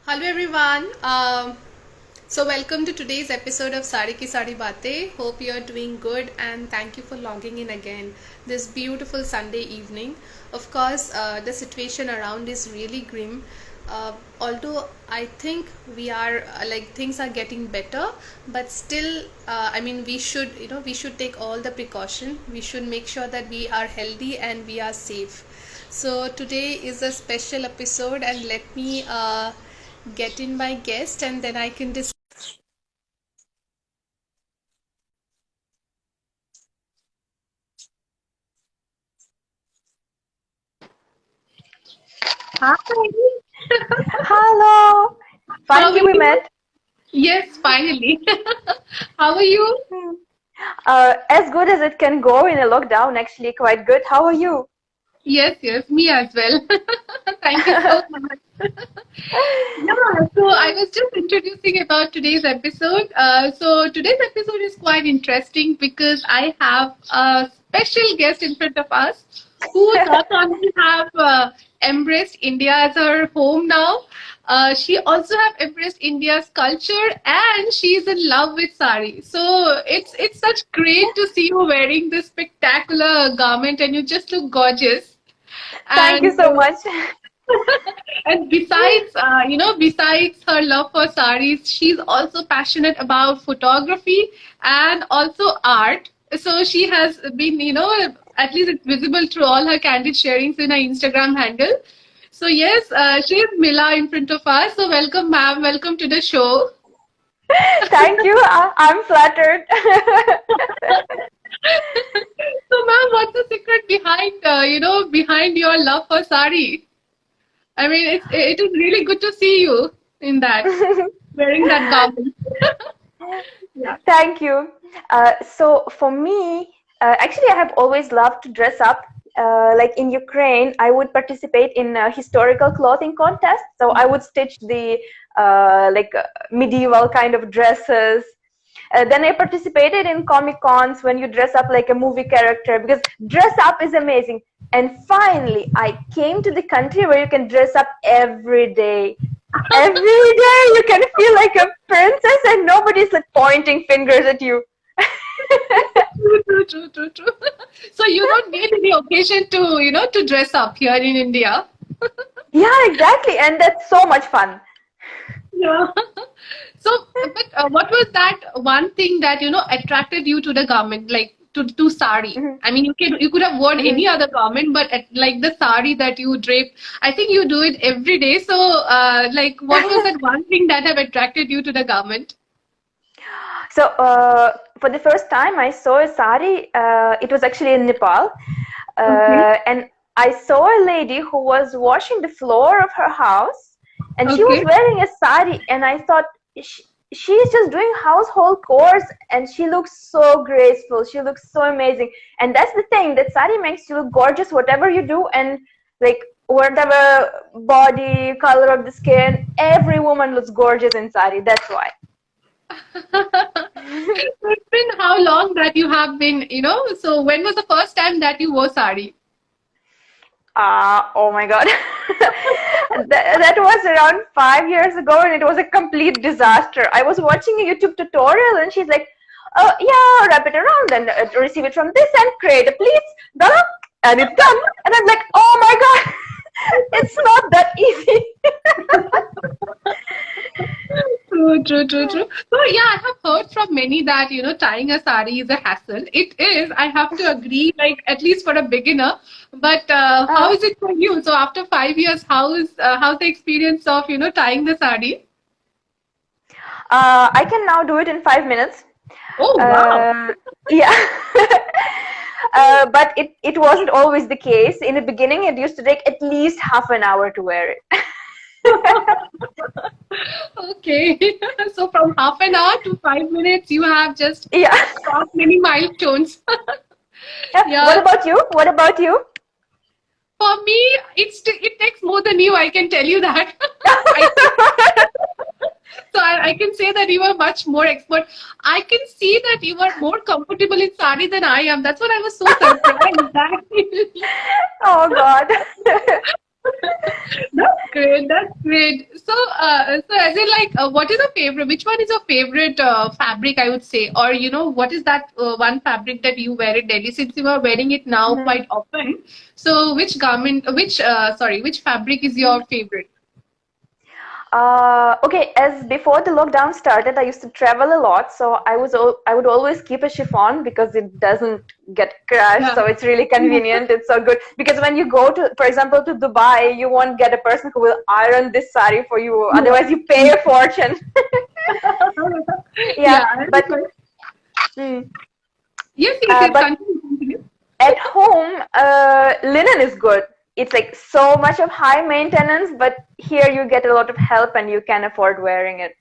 Hello everyone. Welcome to today's episode of Sari Baatein. Hope you are doing good and thank you for logging in again this beautiful Sunday evening. Of course, the situation around is really grim. Although I think we are things are getting better, but still, we should take all the precaution. We should make sure that we are healthy and we are safe. So today is a special episode, and let me get in my guest, and then I can discuss. Hi. Hello. How are Finally, we you? met. Yes, finally. How are you? Hmm. As good as it can go in a lockdown, actually, quite good. How are you? Yes, me as well. Thank you so much. Yeah, so I was just introducing about today's episode. So today's episode is quite interesting because I have a special guest in front of us who not only have embraced India as her home now, she also have embraced India's culture and she's in love with sari. So it's such great to see you wearing this spectacular garment and you just look gorgeous. Thank you And so much. and besides her love for saris, she's also passionate about photography and also art. So she has been, at least it's visible through all her candid sharings in her Instagram handle. So yes, she is Mila in front of us. So welcome, ma'am. Welcome to the show. Thank you. I'm flattered. So, ma'am, what's the secret behind, behind your love for sari? I mean, it is really good to see you in that, wearing that garment. Yeah. Thank you. So for me, actually, I have always loved to dress up. Like in Ukraine, I would participate in historical clothing contests. So I would stitch the medieval kind of dresses. Then I participated in Comic Cons when you dress up like a movie character because dress up is amazing. And finally, I came to the country where you can dress up every day. Every day you can feel like a princess and nobody's like pointing fingers at you. True. So you don't need any occasion to, to dress up here in India. Yeah, exactly. And that's so much fun. Yeah. So, but what was that one thing that, attracted you to the garment, like to sari? Mhm, I mean, you could have worn mhm. any other garment, but like the sari that you drape, I think you do it every day. So, what was that one thing that have attracted you to the garment? So for the first time I saw a sari, it was actually in Nepal. Okay. And I saw a lady who was washing the floor of her house and she was Okay. wearing a sari and I thought she's just doing household chores and she looks so graceful, she looks so amazing. And that's the thing, that sari makes you look gorgeous whatever you do, and like whatever body color of the skin, every woman looks gorgeous in sari. That's why. So it's been how long that you have been, so when was the first time that you wore sari? Oh my God. That was around 5 years ago and it was a complete disaster. I was watching a YouTube tutorial and she's like, yeah, wrap it around and receive it from this end, create a pleats, blah, and it's done. And I'm like, oh my God, it's not that easy. True. So yeah, I have heard from many that tying a sari is a hassle. It is. I have to agree. Like at least for a beginner. But how Uh, is it for you? So after 5 years, how's the experience of tying the sari? I can now do it in 5 minutes. Oh wow. Uh, yeah. But it wasn't always the case. In the beginning, it used to take at least half an hour to wear it. Okay. So from half an hour to 5 minutes, you have just Yeah. crossed many milestones. What Yeah. about you? What about you? For me, it takes more than you. I can tell you that. I think so. I can say that you are much more expert. I can see that you are more comfortable in sari than I am. That's what I was so surprised. That Oh God. that's great. That's great. So as in like, what is your favorite? Which one is your favorite fabric? I would say, or what is that one fabric that you wear in Delhi? Since you are wearing it now quite often, so which garment, which fabric is your favorite? Okay, as before the lockdown started, I used to travel a lot, so I would always keep a chiffon because it doesn't get crushed, Yeah. so it's really convenient. It's so good because when you go to, for example, to Dubai, you won't get a person who will iron this sari for you. Otherwise, you pay a fortune. Yeah. Yeah, but mm, Yes, yes, yes. but Continue. at home, linen is good. It's like so much of high maintenance, but here you get a lot of help and you can afford wearing it.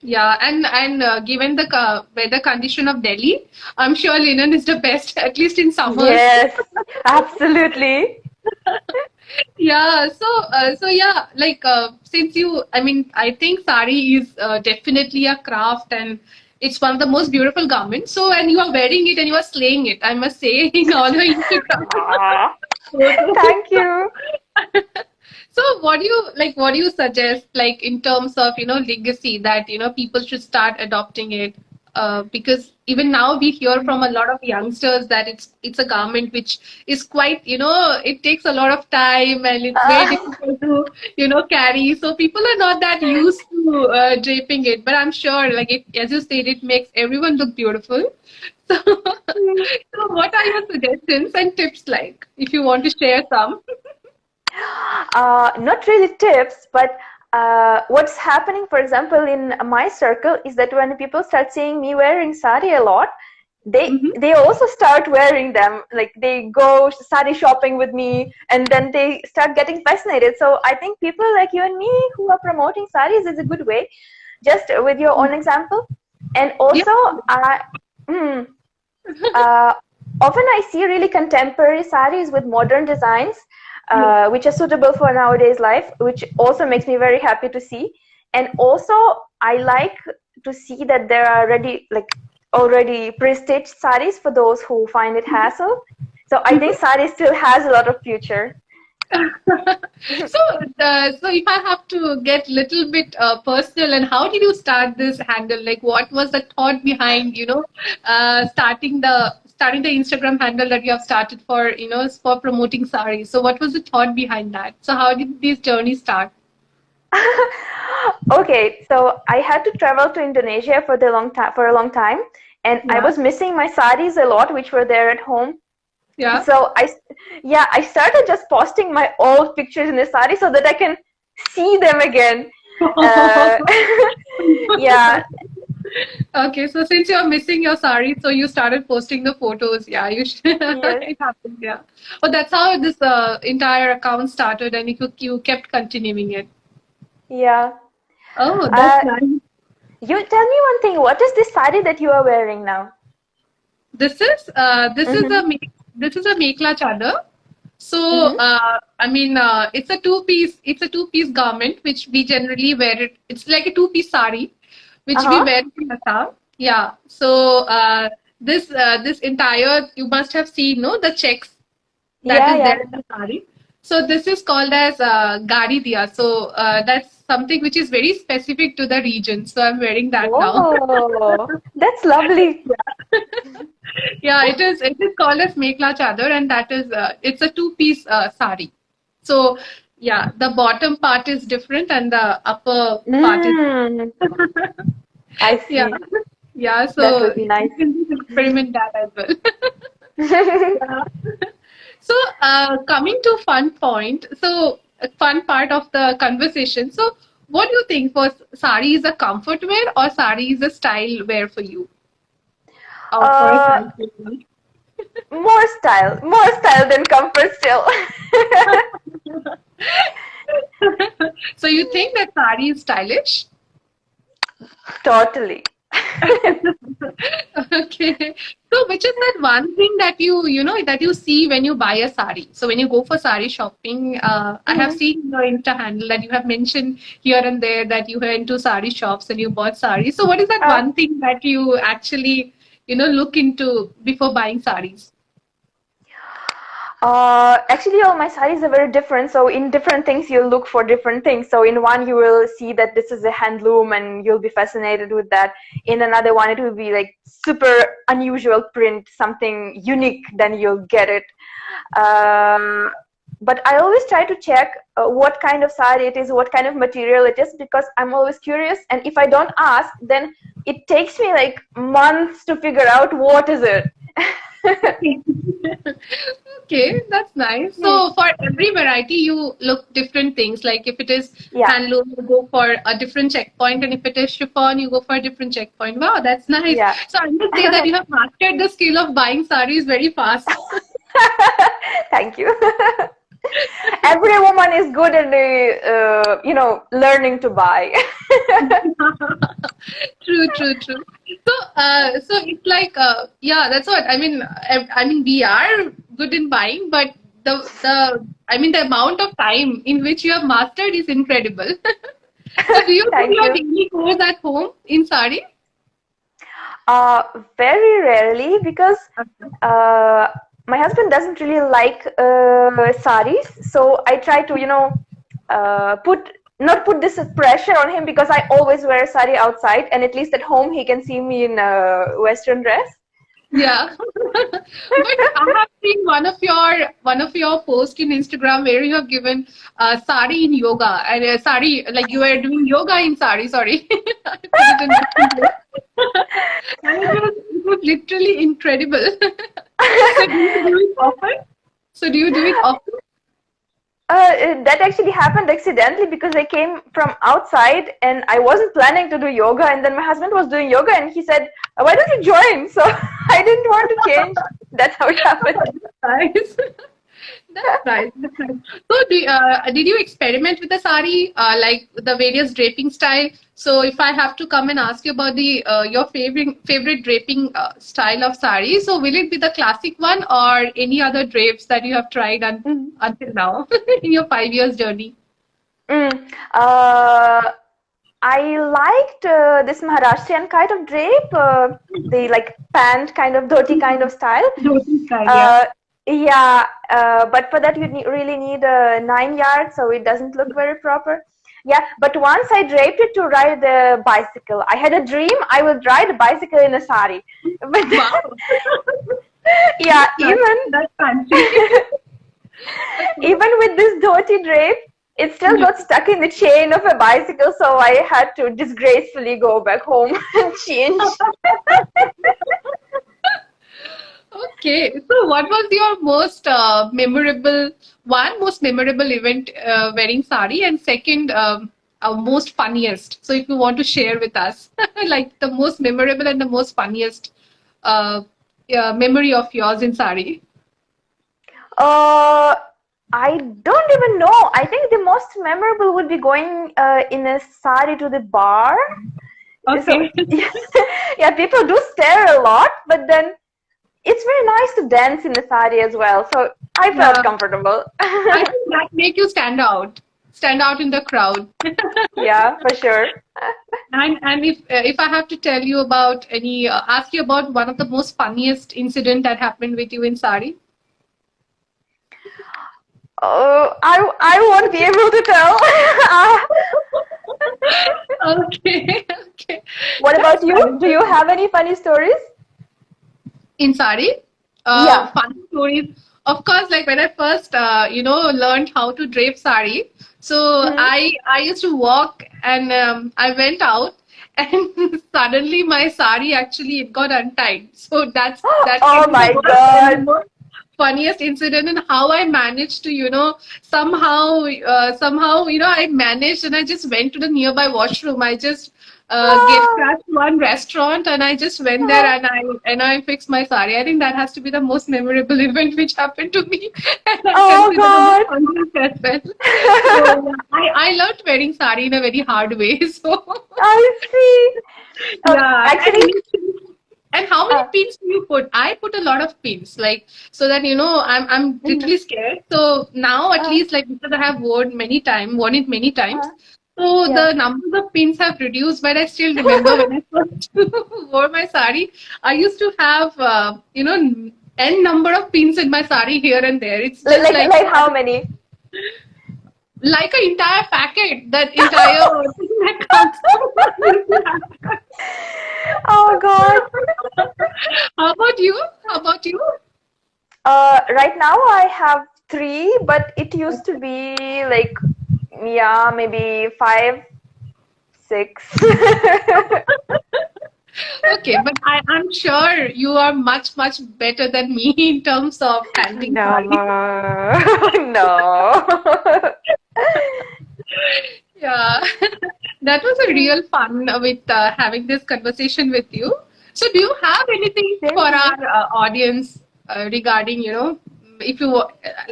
Yeah, and given the weather condition of Delhi, I'm sure linen is the best, at least in summers. Yes, absolutely. Yeah, so yeah, like since I mean, I think sari is definitely a craft and it's one of the most beautiful garments. So, and you are wearing it and you are slaying it, I must say, in all your Instagram Ah, photos. thank you. So what do you like? What do you suggest, like in terms of legacy that people should start adopting it? Because even now we hear from a lot of youngsters that it's a garment which is quite it takes a lot of time and it's very Ah, difficult to carry. So people are not that used to draping it. But I'm sure, like as you said, it makes everyone look beautiful. So, so what are your suggestions and tips like if you want to share some? not really tips, but what's happening, for example, in my circle is that when people start seeing me wearing sari a lot, they also start wearing them. Like they go sari shopping with me, and then they start getting fascinated. So I think people like you and me who are promoting saris is a good way, just with your own example. And Yeah. also, mm, uh, often I see really contemporary saris with modern designs, which are suitable for nowadays life, which also makes me very happy to see. And also, I like to see that there are already pre-stitched saris for those who find it hassle. So I think sari still has a lot of future. So, so if I have to get little bit personal, and how did you start this handle? Like, what was the thought behind, starting the Instagram handle that you have started for, for promoting sarees? So, what was the thought behind that? So, how did this journey start? Okay, so I had to travel to Indonesia for a long time, and I Yeah, was missing my saris a lot, which were there at home. yeah. So I started just posting my old pictures in the sari so that I can see them again. Uh, yeah, Okay, so since you're missing your sari, so you started posting the photos. Yeah, you should. yes, It happened. Yeah. Oh, that's how this entire account started, and you kept continuing it. yeah. Oh, that's Uh, nice. you tell me one thing. What is this sari that you are wearing now? This is Mm-hmm. this is a mekla chadar. So Mm-hmm. I mean it's a two-piece garment which we generally wear it. It's like a two-piece sari which we Uh-huh. wear in Assam. Yeah. So this entire you must have seen no the checks that Yeah, is there yeah. in the sari. So this is called as gari diya. So that's something which is very specific to the region. So I'm wearing that now. Oh, that's lovely. Yeah, it is called as mekla chadar, and that is it's a two-piece sari. So yeah, the bottom part is different and the upper part is Mm, I yeah. see. Yeah, That so would be you nice. can just experiment that as well. Yeah. So coming to fun point, so a fun part of the conversation. So what do you think for sari is a comfort wear or sari is a style wear for you? Or for a uh, casual more style than comfort still. one? So you think that sari is stylish? Totally. Okay. So which is that one thing that that you see when you buy a sari? So when you go for sari shopping, I have Mhm. seen your Insta handle that you have mentioned here and there that you went to sari shops and you bought sari. So what is that Uh, one thing that you actually, look into before buying saris? Actually, all my sarees are very different. So in different things, you'll look for different things. So in one, you will see that this is a handloom and you'll be fascinated with that. In another one, it will be like super unusual print, something unique, then you'll get it. But I always try to check what kind of saree it is, what kind of material it is, because I'm always curious. And if I don't ask, then it takes me like months to figure out what is it. Okay, that's nice. So for every variety, you look different things. Like if it is handloom, you go for a different checkpoint, and if it is chiffon, you go for a different checkpoint. Wow, that's nice. Yeah. So I must say that you have mastered the skill of buying sarees very fast. Thank you. Every woman is good at learning to buy. True. So it's like, yeah, that's what I mean. I mean, we are good in buying, but the amount of time in which you have mastered is incredible. So do you do your daily chores at home in saree? Very rarely, because my husband doesn't really like saris, so I try to not put this pressure on him, because I always wear a sari outside, and at least at home he can see me in a Western dress. Yeah. But I have seen one of your posts in Instagram where you have given sari in yoga, and sari, like you were doing yoga in sari. Sorry. I put it in different way. And it was literally incredible. So do you do it often? That actually happened accidentally, because I came from outside and I wasn't planning to do yoga, and then my husband was doing yoga and he said, "Why don't you join?" So I didn't want to change. That's how it happened. Nice. That's nice. So did you experiment with the sari, like the various draping style? So if I have to come and ask you about the your favorite draping style of sari, so will it be the classic one or any other drapes that you have tried until now in your 5 years journey? I liked this Maharashtrian kind of drape, the like pant kind of dhoti kind of style. Dhoti style, yeah. But for that you really need 9 yards, so it doesn't look very proper. Yeah, but once I draped it to ride the bicycle. I had a dream I would ride a bicycle in a sari. But Wow. yeah, That's fancy. even with this dhoti drape, it still got stuck in the chain of a bicycle, so I had to disgracefully go back home and change. Okay, so what was your most memorable event wearing sari, and second, most funniest? So if you want to share with us, like the most memorable and the most funniest memory of yours in sari. I don't even know. I think the most memorable would be going in a sari to the bar. Okay. So, yeah, people do stare a lot, but then it's very nice to dance in a sari as well. So I felt comfortable. I think that make you stand out in the crowd. Yeah, for sure. And if I have to tell you about ask you about one of the most funniest incident that happened with you in sari. Oh, I won't be able to tell. Okay. What about you? Do you have any funny stories? In sari? Yeah. Funny stories. Of course, like when I first, learned how to drape sari. So I used to walk, and I went out, and suddenly my sari actually it got untied. So that Oh my God. funniest incident, and how I managed to somehow I managed, and I just went to the nearby washroom. I just get crashed one restaurant, and I just went there, and I fixed my sari. I think that has to be the most memorable event which happened to me. And Oh God. the most funniest as well. So I learned wearing sari in a very hard way. So I see. yeah, Actually, and how many pins do you put? I put a lot of pins, like so that I'm literally scared. So now at least, like, because I have worn it many times. So the numbers of pins have reduced, but I still remember when I first wore my sari, I used to have n number of pins in my sari here and there. It's just Like how many? like an entire packet, that entire thing that comes. Oh God. How about you? How about you? Right now I have 3, but it used to be like, yeah, maybe 5, 6. Okay, but I'm sure you are much, much better than me in terms of handling No, sari. no. Yeah, that was a real fun with having this conversation with you. So, do you have anything Same for here. our audience regarding, if you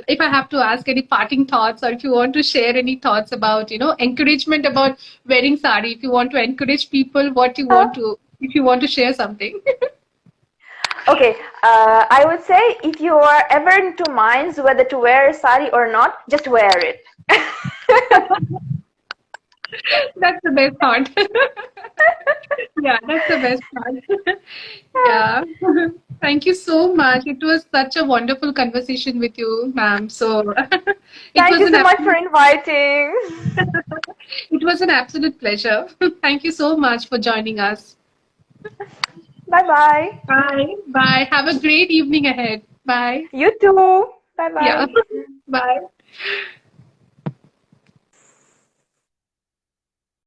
if I have to ask any parting thoughts, or if you want to share any thoughts about, encouragement about wearing sari, if you want to encourage people, what you want to, if you want to share something. Okay, I would say if you are ever in two minds whether to wear sari or not, just wear it. That's the best part. Yeah, that's the best part. Yeah. Thank you so much. It was such a wonderful conversation with you, ma'am. So it Thank was you an so much for absolute inviting. it was an absolute pleasure. Thank you so much for joining us. Bye bye. Bye. Bye. Have a great evening ahead. Bye. You too. Bye Yeah. bye. Bye.